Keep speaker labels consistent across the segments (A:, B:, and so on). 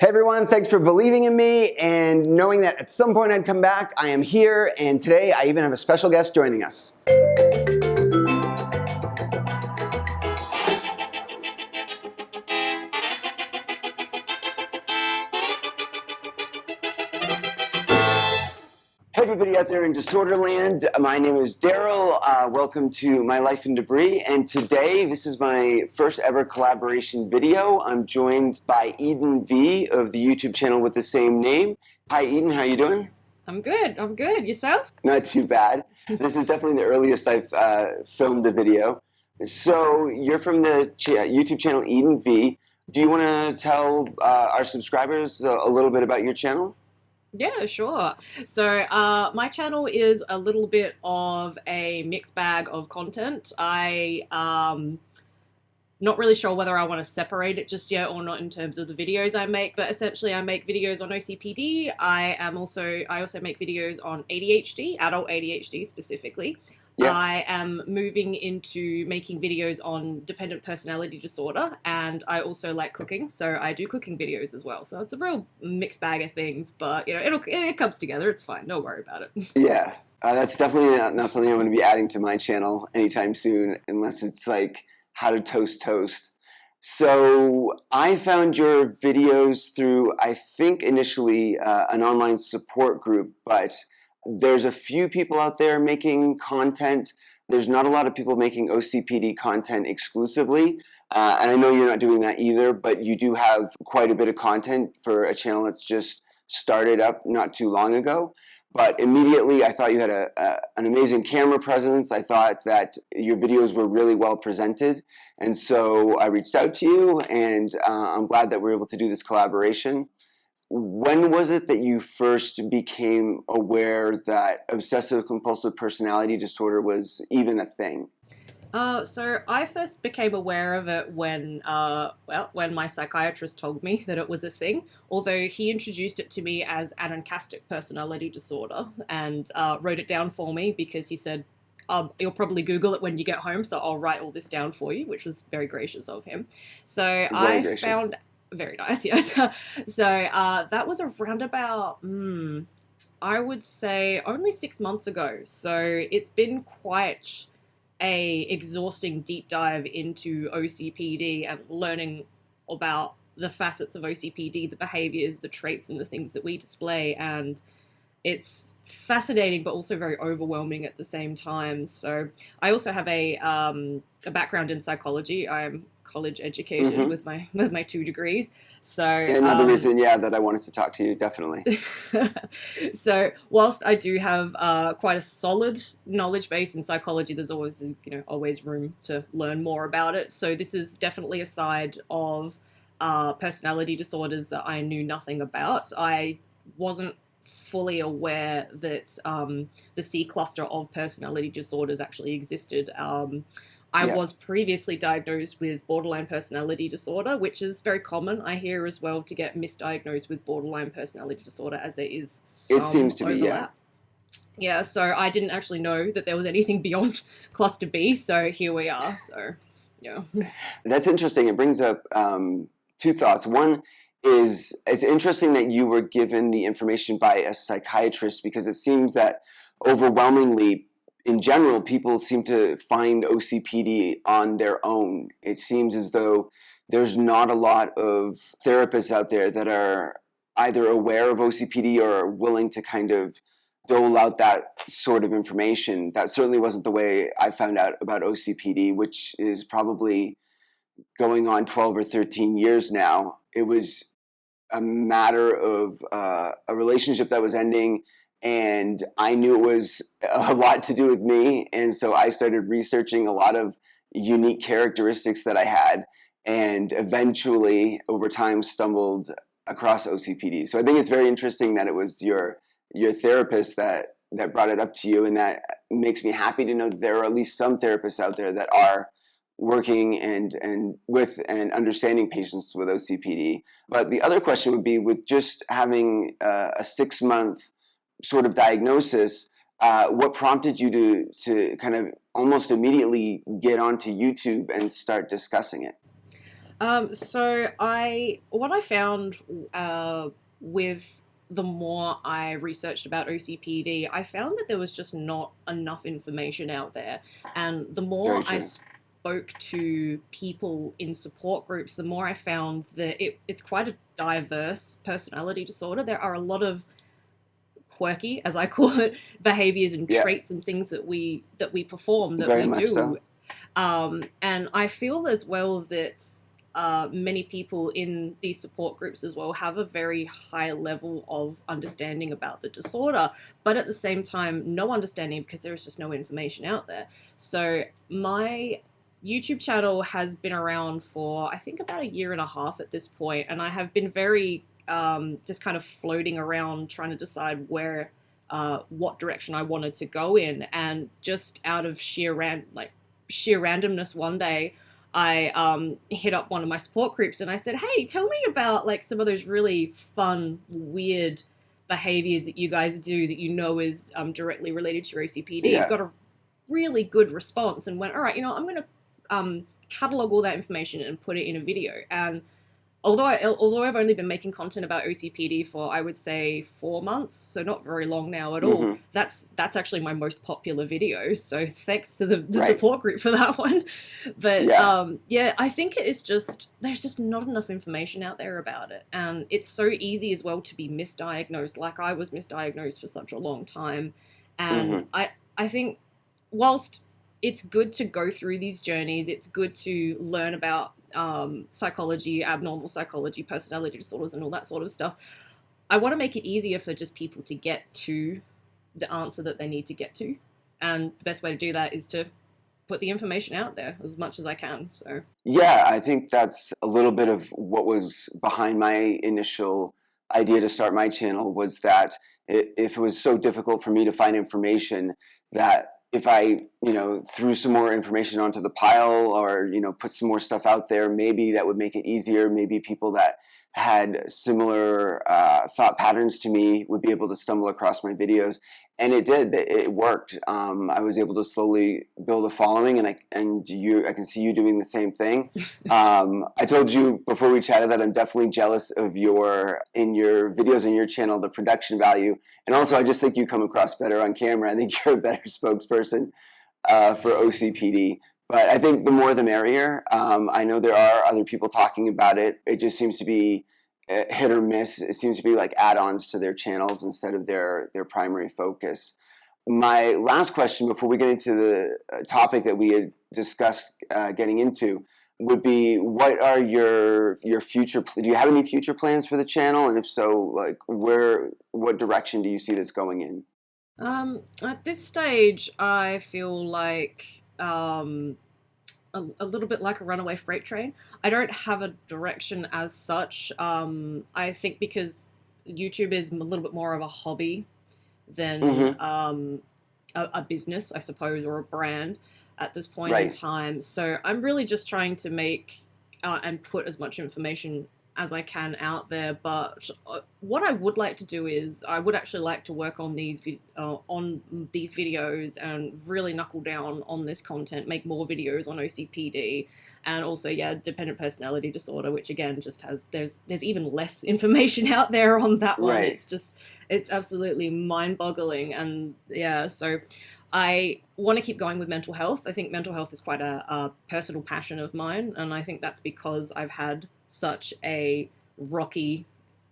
A: Hey everyone, thanks for believing in me and knowing that at some point I'd come back. I am here, and today I even have a special guest joining us. Hey everybody out there in Disorderland, my name is Daryl. Welcome to My Life in Debris, and today this is my first ever collaboration video. I'm joined by Eden V of the YouTube channel with the same name. Hi Eden, how you doing?
B: I'm good. Yourself?
A: Not too bad. This is definitely the earliest I've filmed a video. So you're from the YouTube channel Eden V. Do you want to tell our subscribers a little bit about your channel?
B: Yeah, sure. So, my channel is a little bit of a mixed bag of content. Not really sure whether I want to separate it just yet or not in terms of the videos I make, but essentially I make videos on OCPD. I also make videos on ADHD, adult ADHD specifically.
A: Yeah.
B: I am moving into making videos on dependent personality disorder, and I also like cooking, so I do cooking videos as well. So it's a real mixed bag of things, but you know, it comes together. It's fine. Don't worry about it.
A: Yeah, that's definitely not something I'm going to be adding to my channel anytime soon, unless it's like how to toast. So I found your videos through, I think initially an online support group, but there's a few people out there making content. There's not a lot of people making OCPD content exclusively, and I know you're not doing that either, but you do have quite a bit of content for a channel that's just started up not too long ago. But immediately I thought you had an amazing camera presence. I thought that your videos were really well presented, and so I reached out to you, and I'm glad that we're able to do this collaboration. When was it that you first became aware that obsessive compulsive personality disorder was even a thing?
B: So I first became aware of it when my psychiatrist told me that it was a thing. Although he introduced it to me as anancastic personality disorder and wrote it down for me because he said, "You'll probably Google it when you get home, so I'll write all this down for you," which was very gracious of him. So
A: Very gracious.
B: found very nice, yes. So that was around about, I would say, only 6 months ago. So it's been quite a exhausting deep dive into OCPD and learning about the facets of OCPD, the behaviors, the traits, and the things that we display. And it's fascinating, but also very overwhelming at the same time. So I also have a background in psychology. I'm college educated with my 2 degrees. So
A: another reason, that I wanted to talk to you, definitely.
B: So whilst I do have quite a solid knowledge base in psychology, there's always room to learn more about it. So this is definitely a side of personality disorders that I knew nothing about. I wasn't fully aware that the C cluster of personality disorders actually existed. I was previously diagnosed with borderline personality disorder, which is very common, I hear, as well, to get misdiagnosed with borderline personality disorder, as there is some
A: It seems to be,
B: overlap. Yeah, so I didn't actually know that there was anything beyond cluster B, so here we are. So, yeah.
A: That's interesting. It brings up 2 thoughts. One is, it's interesting that you were given the information by a psychiatrist, because it seems that overwhelmingly, in general, people seem to find OCPD on their own. It seems as though there's not a lot of therapists out there that are either aware of OCPD or are willing to kind of dole out that sort of information. That certainly wasn't the way I found out about OCPD, which is probably going on 12 or 13 years now. It was a matter of a relationship that was ending, and I knew it was a lot to do with me, and so I started researching a lot of unique characteristics that I had, and eventually, over time, stumbled across OCPD. So I think it's very interesting that it was your therapist that brought it up to you, and that makes me happy to know that there are at least some therapists out there that are working and with and understanding patients with OCPD. But the other question would be, with just having a 6-month sort of diagnosis, what prompted you to kind of almost immediately get onto YouTube and start discussing it?
B: So what I found with the more I researched about OCPD, I found that there was just not enough information out there, and the
A: Very
B: more I
A: true.
B: spoke to people in support groups, the more I found that it's quite a diverse personality disorder. There are a lot of quirky, as I call it, behaviors and
A: Yeah,
B: traits and things that we perform that
A: very
B: we
A: much
B: do.
A: so.
B: And I feel as well that many people in these support groups as well have a very high level of understanding about the disorder, but at the same time, no understanding because there is just no information out there. So my YouTube channel has been around for I think about a year and a half at this point, and I have been very just kind of floating around trying to decide what direction I wanted to go in, and just out of sheer randomness one day I hit up one of my support groups and I said, hey, tell me about like some of those really fun weird behaviors that you guys do that you know is directly related to your OCPD.
A: Yeah.
B: Got a really good response and went, all right, I'm going to catalog all that information and put it in a video. And although I've only been making content about OCPD for I would say 4 months, so not very long now at all.
A: Hmm.
B: That's actually my most popular video. So thanks to the
A: Right.
B: support group for that one. But
A: Yeah.
B: yeah, I think it is just there's just not enough information out there about it, and it's so easy as well to be misdiagnosed. Like I was misdiagnosed for such a long time, and
A: Hmm.
B: I think whilst it's good to go through these journeys, it's good to learn about psychology, abnormal psychology, personality disorders, and all that sort of stuff. I want to make it easier for just people to get to the answer that they need to get to. And the best way to do that is to put the information out there as much as I can. So,
A: Yeah, I think that's a little bit of what was behind my initial idea to start my channel was that if it was so difficult for me to find information that if I, threw some more information onto the pile or, put some more stuff out there, maybe that would make it easier. Maybe people that had similar thought patterns to me would be able to stumble across my videos. And it did. It worked. I was able to slowly build a following, and I can see you doing the same thing. I told you before we chatted that I'm definitely jealous of your videos and your channel, the production value, and also I just think you come across better on camera. I think you're a better spokesperson for OCPD. But I think the more the merrier. I know there are other people talking about it. It just seems to be hit or miss. It seems to be like add-ons to their channels instead of their primary focus. My last question before we get into the topic that we had discussed getting into would be, what are your future? Do you have any future plans for the channel? And if so, like what direction do you see this going in?
B: at this stage, I feel like a little bit like a runaway freight train. I don't have a direction as such. I think because YouTube is a little bit more of a hobby than
A: Mm-hmm.
B: a business, I suppose, or a brand at this point in
A: Right.
B: time. So I'm really just trying to make and put as much information as I can out there. But what I would like to do is I would actually like to work on on these videos and really knuckle down on this content, make more videos on OCPD. And also, yeah, dependent personality disorder, which again just has there's even less information out there on that one.
A: Right.
B: It's absolutely mind-boggling, and yeah, so I want to keep going with mental health. I think mental health is quite a personal passion of mine, and I think that's because I've had such a rocky,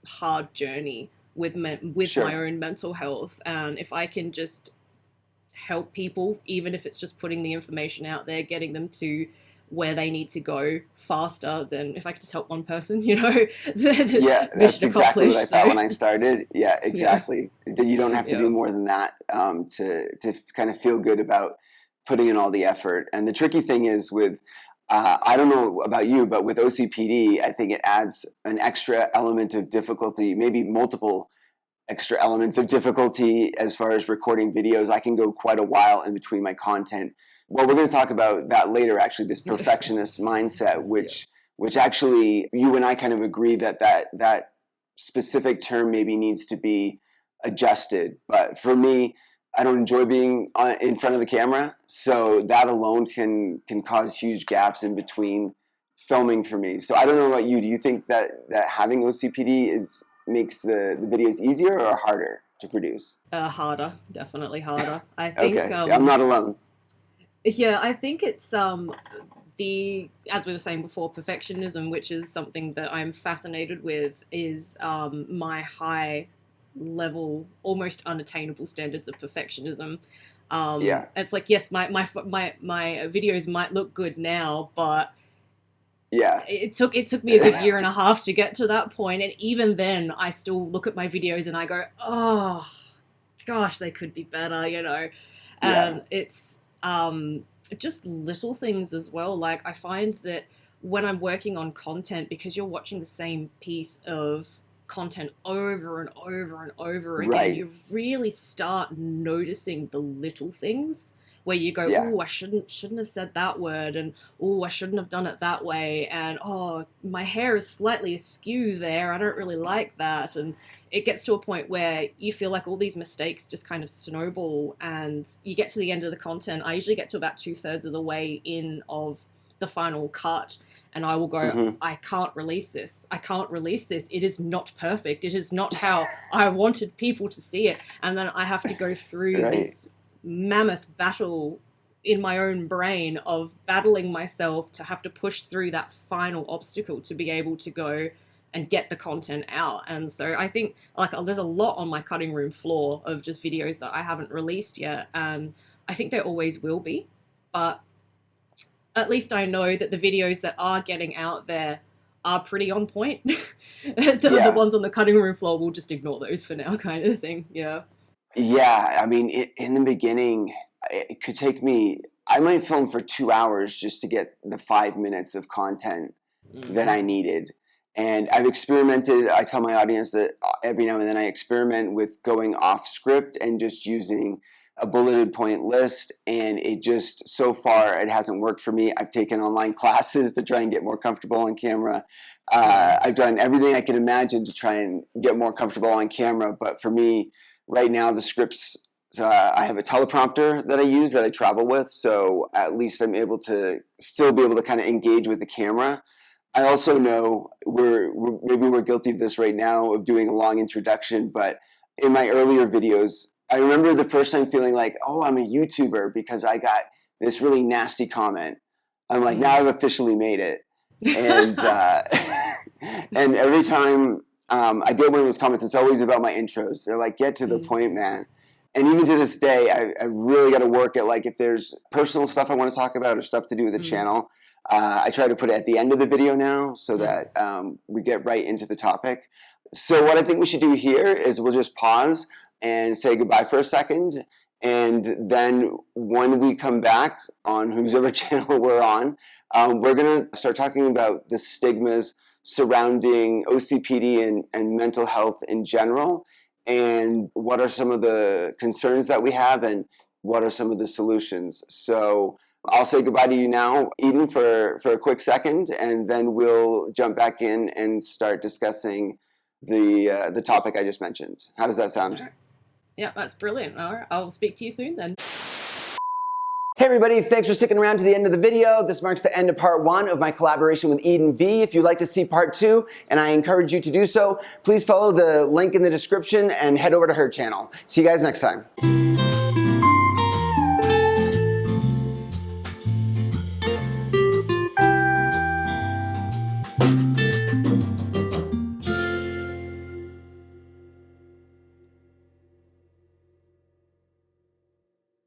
B: hard journey with with my
A: Sure.
B: own mental health. And if I can just help people, even if it's just putting the information out there, getting them to where they need to go faster, then if I could just help one person,
A: Yeah, that's
B: mission
A: exactly what I
B: accomplished.
A: thought
B: So
A: when I started. Yeah,
B: yeah,
A: exactly. That you don't have to
B: yeah.
A: do more than that to kind of feel good about putting in all the effort. And the tricky thing is with I don't know about you, but with OCPD, I think it adds an extra element of difficulty, maybe multiple extra elements of difficulty as far as recording videos. I can go quite a while in between my content. Well, we're going to talk about that later, actually, this perfectionist mindset,
B: Yeah.
A: which actually you and I kind of agree that specific term maybe needs to be adjusted. But for me, I don't enjoy being in front of the camera, so that alone can cause huge gaps in between filming for me. So I don't know about you. Do you think that having OCPD makes the videos easier or harder to produce?
B: Harder, definitely harder. I think.
A: Okay, I'm not alone.
B: Yeah, I think it's as we were saying before, perfectionism, which is something that I'm fascinated with, is my high level, almost unattainable standards of perfectionism.
A: Yeah.
B: It's like, yes, my videos might look good now, but
A: yeah,
B: it took me a good year and a half to get to that point, and even then, I still look at my videos and I go, oh, gosh, they could be better, you know. And it's just little things as well. Like, I find that when I'm working on content, because you're watching the same piece of content over and over and over again,
A: right.
B: you really start noticing the little things where you go, oh, I shouldn't have said that word, and oh, I shouldn't have done it that way, and oh, my hair is slightly askew there, I don't really like that. And it gets to a point where you feel like all these mistakes just kind of snowball, and you get to the end of the content. I usually get to about 2/3 of the way in of the final cut, and I will go, I can't release this. I can't release this. It is not perfect. It is not how I wanted people to see it. And then I have to go through this mammoth battle in my own brain of battling myself to have to push through that final obstacle to be able to go and get the content out. And so I think, like, there's a lot on my cutting room floor of just videos that I haven't released yet, and I think there always will be, but at least I know that the videos that are getting out there are pretty on point. The ones on the cutting room floor, we'll just ignore those for now, kind of thing. Yeah,
A: I mean, in the beginning, it could take me, I might film for 2 hours just to get the 5 minutes of content that I needed. And I've experimented, I tell my audience that every now and then I experiment with going off script and just using a bulleted point list, and it just, so far, it hasn't worked for me. I've taken online classes to try and get more comfortable on camera. I've done everything I could imagine to try and get more comfortable on camera, but for me, right now, the scripts, I have a teleprompter that I use that I travel with, so at least I'm able to still be able to kind of engage with the camera. I also know maybe we're guilty of this right now, of doing a long introduction, but in my earlier videos, I remember the first time feeling like, oh, I'm a YouTuber because I got this really nasty comment. I'm like, now I've officially made it. And and every time I get one of those comments, it's always about my intros. They're like, get to the point, man. And even to this day, I really got to work at, like, if there's personal stuff I want to talk about or stuff to do with the channel, I try to put it at the end of the video now so that we get right into the topic. So what I think we should do here is we'll just pause and say goodbye for a second. And then when we come back on whoever channel we're on, we're going to start talking about the stigmas surrounding OCPD and mental health in general, and what are some of the concerns that we have and what are some of the solutions. So I'll say goodbye to you now, Eden, for a quick second, and then we'll jump back in and start discussing the topic I just mentioned. How does that sound?
B: Yeah, that's brilliant. All right, I'll speak to you soon then.
A: Hey everybody, thanks for sticking around to the end of the video. This marks the end of part 1 of my collaboration with Eden V. If you'd like to see part 2, and I encourage you to do so, please follow the link in the description and head over to her channel. See you guys next time.